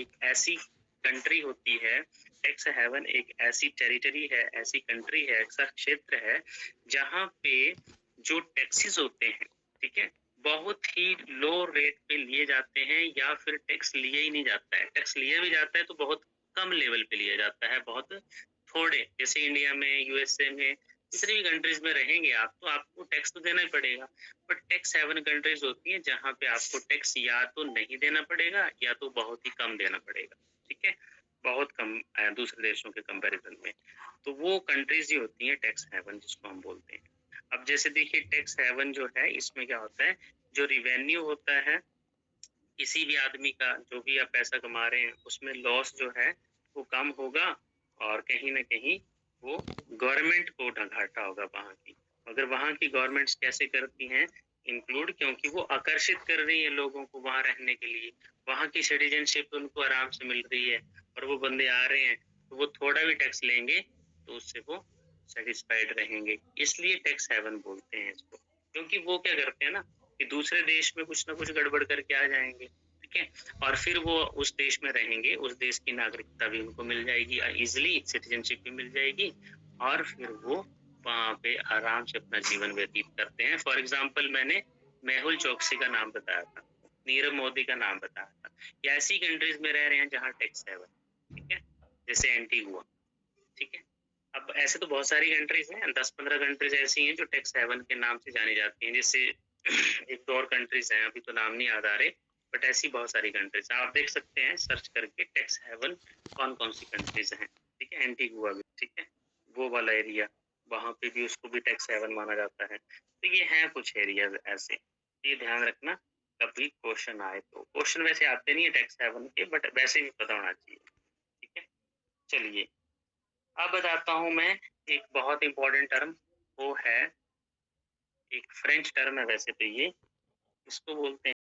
एक ऐसी कंट्री होती है, टैक्स हेवन एक ऐसी टेरिटरी है, ऐसी कंट्री है, ऐसा क्षेत्र है, जहाँ पे जो टैक्सेस होते हैं, ठीक है, बहुत ही लो रेट पे लिए जाते हैं या फिर टैक्स लिया ही नहीं जाता है। टैक्स लिया भी जाता है तो बहुत कम लेवल पे लिया जाता है, बहुत थोड़े। जैसे इंडिया में, यूएसए में, किसी भी कंट्रीज में रहेंगे आप तो आपको टैक्स तो देना ही पड़ेगा। बट टैक्स हेवन कंट्रीज होती हैं जहाँ पे आपको टैक्स या तो नहीं देना पड़ेगा या तो बहुत ही कम देना पड़ेगा, ठीक है, बहुत कम दूसरे देशों के कंपैरिजन में। तो वो कंट्रीज ही होती हैं टैक्स हेवन जिसको हम बोलते हैं। अब जैसे देखिए टैक्स हेवन जो है इसमें क्या होता है, जो रिवेन्यू होता है किसी भी आदमी का, जो भी आप पैसा कमा रहे हैं उसमें लॉस जो है वो कम होगा और कहीं ना कहीं वो गवर्नमेंट को घाटा होगा वहाँ की। अगर वहाँ की गवर्नमेंट्स कैसे करती हैं इंक्लूड, क्योंकि वो आकर्षित कर रही है लोगों को वहाँ रहने के लिए, वहाँ की सिटीजनशिप उनको आराम से मिल रही है और वो बंदे आ रहे हैं तो वो थोड़ा भी टैक्स लेंगे तो उससे वो सेटिस्फाइड रहेंगे। इसलिए टैक्स हेवन बोलते हैं इसको, क्योंकि वो क्या करते हैं ना कि दूसरे देश में कुछ ना कुछ गड़बड़ करके आ जाएंगे, ठीक है, और फिर वो उस देश में रहेंगे, उस देश की नागरिकता भी उनको मिल जाएगी, इजिली सिटीजनशिप भी मिल जाएगी और फिर वो वहाँ पे आराम से अपना जीवन व्यतीत करते हैं। फॉर एग्जाम्पल मैंने मेहुल चौकसी का नाम बताया था, नीरव मोदी का नाम बताया था, ये ऐसी कंट्रीज में रह रहे हैं जहाँ टैक्स हेवन, ठीक है, जैसे एंटीगुआ, ठीक है। अब ऐसे तो बहुत सारी कंट्रीज हैं, 10-15 कंट्रीज ऐसी हैं जो टैक्स हेवन के नाम से जानी जाती हैं। जैसे एक दो और कंट्रीज हैं, अभी तो नाम नहीं याद आ रहे, बट ऐसी बहुत सारी कंट्रीज आप देख सकते हैं सर्च करके टैक्स हेवन कौन कौन सी कंट्रीज हैं, ठीक है, एंटीगुआ भी, ठीक है, वो वाला एरिया, वहाँ पे भी उसको भी टैक्स हेवन माना जाता है। तो ये हैं कुछ एरियाज ऐसे, ये ध्यान रखना कभी क्वेश्चन आए तो। क्वेश्चन वैसे आते नहीं है टैक्स हेवन के, बट वैसे भी पता होना चाहिए, ठीक है। चलिए अब बताता हूँ मैं एक बहुत इंपॉर्टेंट टर्म, वो है एक फ्रेंच टर्म है वैसे तो ये, इसको बोलते हैं